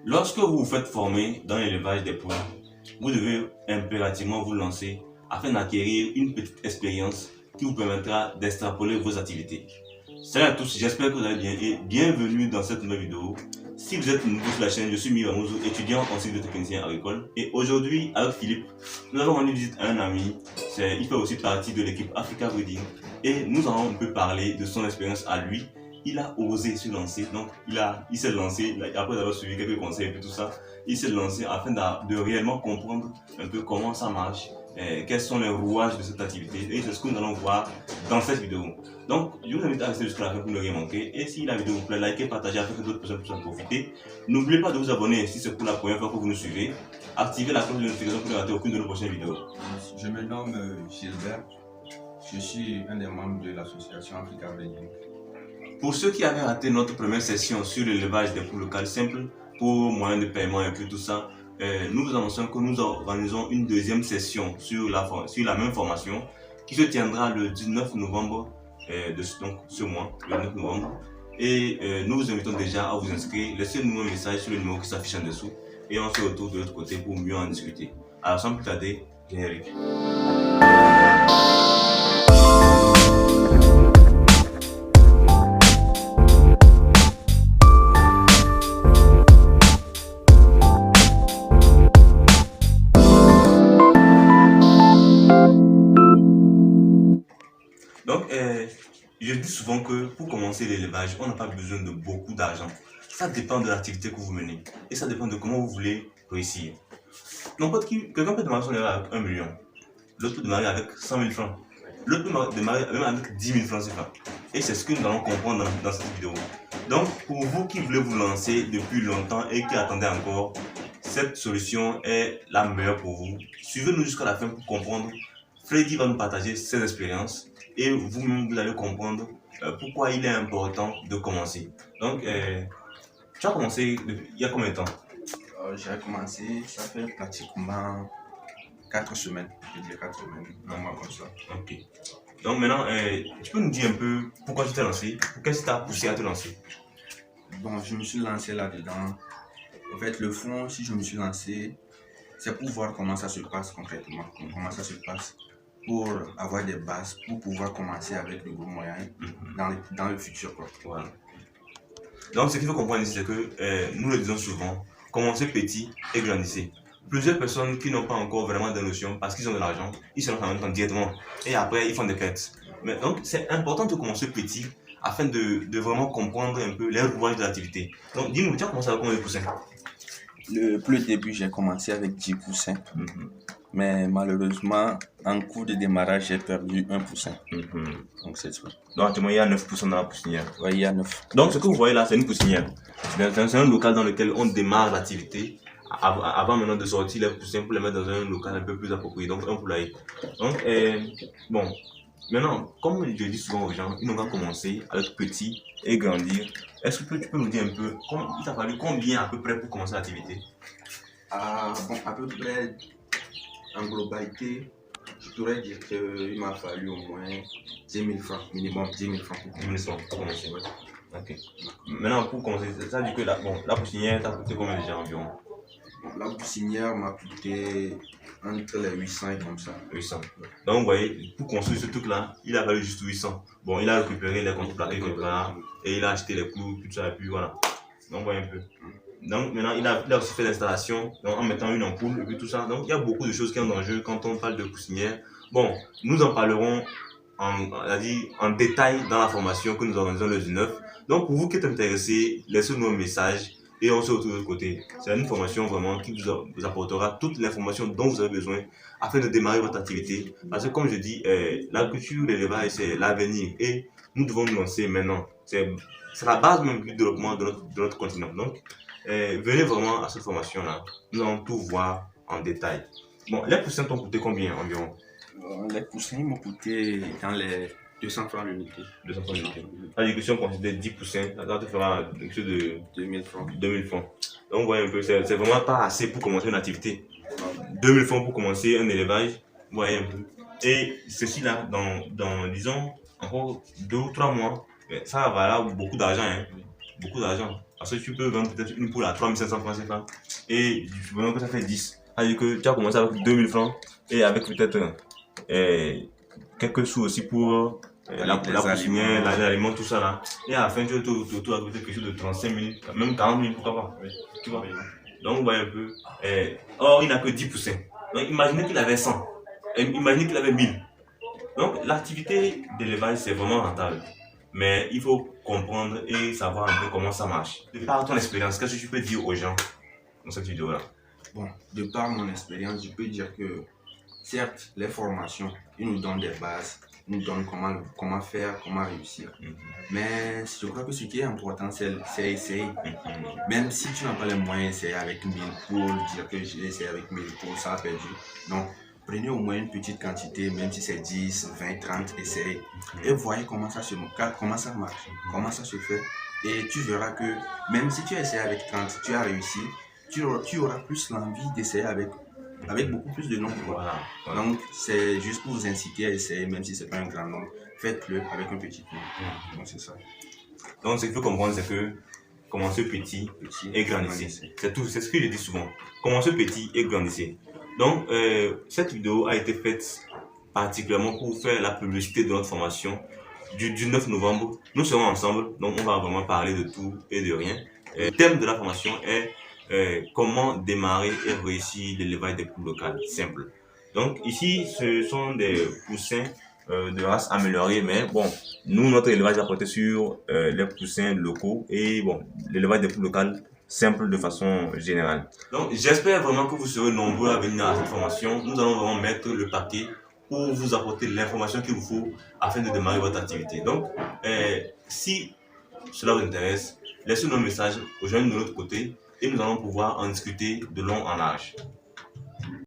Lorsque vous vous faites former dans l'élevage des poules, vous devez impérativement vous lancer afin d'acquérir une petite expérience qui vous permettra d'extrapoler vos activités. Salut à tous, j'espère que vous allez bien et bienvenue dans cette nouvelle vidéo. Si vous êtes nouveau sur la chaîne, je suis Miramouzou, étudiant en cycle de technicien agricole. Et aujourd'hui, avec Philippe, nous avons rendu visite à un ami. Il fait aussi partie de l'équipe Africa Breeding. Et nous allons un peu parler de son expérience à lui. Il a osé se lancer, donc il s'est lancé, après avoir suivi quelques conseils et tout ça, il s'est lancé afin de réellement comprendre un peu comment ça marche, quels sont les rouages de cette activité, et c'est ce que nous allons voir dans cette vidéo. Donc, je vous invite à rester jusqu'à la fin pour ne rien manquer, et si la vidéo vous plaît, likez, partagez afin que d'autres personnes puissent en profiter. N'oubliez pas de vous abonner si c'est pour la première fois que vous nous suivez, activez la cloche de notification pour ne rater aucune de nos prochaines vidéos. Je me nomme Gilbert, je suis un des membres de l'association Africa Breeding. Pour ceux qui avaient raté notre première session sur l'élevage des poules locales simples pour moyen de paiement et puis tout ça, nous vous annonçons que nous organisons une deuxième session sur la même formation qui se tiendra le 19 novembre, donc ce mois, le 9 novembre. Et nous vous invitons déjà à vous inscrire, laissez-nous un message sur le numéro qui s'affiche en dessous et on se retrouve de l'autre côté pour mieux en discuter. Alors sans plus tarder, générique. Donc, je dis souvent que pour commencer l'élevage, on n'a pas besoin de beaucoup d'argent. Ça dépend de l'activité que vous menez et ça dépend de comment vous voulez réussir. Donc, quelqu'un peut démarrer son élevage avec 1 million, l'autre peut démarrer avec 100 000 francs, l'autre peut démarrer même avec 10 000 francs CFA. Et c'est ce que nous allons comprendre dans cette vidéo. Donc, pour vous qui voulez vous lancer depuis longtemps et qui attendez encore, cette solution est la meilleure pour vous. Suivez-nous jusqu'à la fin pour comprendre. Freddy va nous partager ses expériences et vous-même vous allez comprendre pourquoi il est important de commencer. Donc, tu as commencé il y a combien de temps? J'ai commencé, ça fait pratiquement 4 semaines, je dirais 4 semaines, normalement comme ça. Ok. Donc maintenant, tu peux nous dire un peu pourquoi tu t'es lancé? Qu'est-ce qui t'a poussé à te lancer? Bon, je me suis lancé là-dedans. En fait, le fond, si je me suis lancé, c'est pour voir comment ça se passe concrètement, comment ça se passe, pour avoir des bases, pour pouvoir commencer avec de gros moyens dans le futur, quoi. Voilà. Donc ce qu'il faut comprendre ici, c'est que nous le disons souvent, commencez petit et grandissez. Plusieurs personnes qui n'ont pas encore vraiment de notion, parce qu'ils ont de l'argent, ils se lancent en même temps directement. Et après, ils font des quêtes. Mais donc, c'est important de commencer petit afin de vraiment comprendre un peu les rouages de l'activité. Donc, dis-nous, tu as commencé avec combien de poussins? Pour le début, j'ai commencé avec 10 poussins. Mais malheureusement, en cours de démarrage, j'ai perdu 1 poussin. Donc c'est ça. Donc actuellement, il y a 9 poussins dans la poussinière. Oui, il y a 9. Donc ce que vous voyez là, c'est une poussinière. C'est un local dans lequel on démarre l'activité avant maintenant de sortir les poussins pour les mettre dans un local un peu plus approprié, donc un poulailler. Donc, bon, maintenant, comme je dis souvent aux gens, ils n'ont qu'à commencer à être petits et grandir. Est-ce que tu peux nous dire un peu, il t'a fallu combien à peu près pour commencer l'activité? Bon, à peu près, en globalité, je pourrais dire qu'il m'a fallu au moins 10 000 francs, minimum 10 000 francs pour 10 000 francs pour commencer, ouais. Ok. Maintenant, pour commencer, ça veut dire que la poussinière t'a coûté combien déjà environ? La poussinière m'a coûté entre les 800 et comme ça. 800. Donc, vous voyez, pour construire ce truc-là, il a fallu juste 800. Bon, il a récupéré les contreplaqués quelque part et il a acheté les clous, tout ça, et puis voilà. Donc, vous voyez un peu. Donc, maintenant, il a aussi fait l'installation en mettant une ampoule et puis tout ça. Donc, il y a beaucoup de choses qui sont en jeu quand on parle de poussinière. Bon, nous en parlerons en détail dans la formation que nous organisons le 19. Donc, pour vous qui êtes intéressés, laissez-nous un message et on se retrouve de l'autre côté. C'est une formation vraiment qui vous apportera toute l'information dont vous avez besoin afin de démarrer votre activité. Parce que comme je dis, l'agriculture, l'élevage, c'est l'avenir et nous devons nous lancer maintenant. C'est la base même du développement de notre continent. Donc, venez vraiment à cette formation-là. Nous allons tout voir en détail. Bon, les poussins t'ont coûté combien environ? Les poussins m'ont coûté dans les 200 francs l'unité. 200 francs l'unité. C'est-à-dire que si on considère 10 poussins, ça te fera quelque chose de 2000 francs. 2000 francs. Donc, vous voyez un peu, c'est vraiment pas assez pour commencer une activité. 2000 francs pour commencer un élevage, vous voyez un peu. Et ceci là, disons, encore 2 ou 3 mois, ça va valoir beaucoup d'argent. Hein. Beaucoup d'argent. Parce que tu peux vendre peut-être une poule à 3500 francs CFA et supposons que ça fait 10. C'est-à-dire que tu as commencé avec 2000 francs et avec peut-être quelques sous aussi pour la poussinière, l'aliment, tout ça là. Et à la fin, tu vas te retrouver avec quelque chose de 35 000, même 40 000, pourquoi pas. Tu vois. Donc, vous voyez un peu. Or, il n'a que 10%. Donc, imaginez qu'il avait 100. Imaginez qu'il avait 1000. Donc, l'activité d'élevage, c'est vraiment rentable. Mais il faut comprendre et savoir un peu comment ça marche. De par ton expérience, qu'est-ce que tu peux dire aux gens dans cette vidéo-là? Bon, de par mon expérience, je peux dire que certes, les formations, ils nous donnent des bases, ils nous donnent comment faire, comment réussir. Mais je crois que ce qui est important, c'est essayer. Même si tu n'as pas les moyens d'essayer avec 1000 poules, dire que j'ai essayé avec 1000 poules, ça a perdu. Donc, prenez au moins une petite quantité, même si c'est 10, 20, 30, essayez. Et voyez comment ça marche, comment ça se fait. Et tu verras que même si tu essaies avec 30, tu as réussi, tu auras plus l'envie d'essayer avec beaucoup plus de nombre. Voilà. Donc, c'est juste pour vous inciter à essayer, même si ce n'est pas un grand nombre. Faites-le avec un petit nombre. Donc, c'est ça. Donc, ce qu'il faut comprendre, c'est que commencez petit et grandissez. C'est tout, c'est ce que je dis souvent. Commencez petit et grandissez. Donc, cette vidéo a été faite particulièrement pour faire la publicité de notre formation du 9 novembre. Nous serons ensemble, donc on va vraiment parler de tout et de rien. Le thème de la formation est comment démarrer et réussir l'élevage des poules locales. Simple. Donc, ici, ce sont des poussins de race améliorée, mais bon, nous, notre élevage va porter sur les poussins locaux et bon, l'élevage des poules locales simple de façon générale. Donc, j'espère vraiment que vous serez nombreux à venir à cette formation. Nous allons vraiment mettre le paquet pour vous apporter l'information qu'il vous faut afin de démarrer votre activité. Donc, si cela vous intéresse, laissez-nous un message, rejoignez-nous de l'autre côté et nous allons pouvoir en discuter de long en large.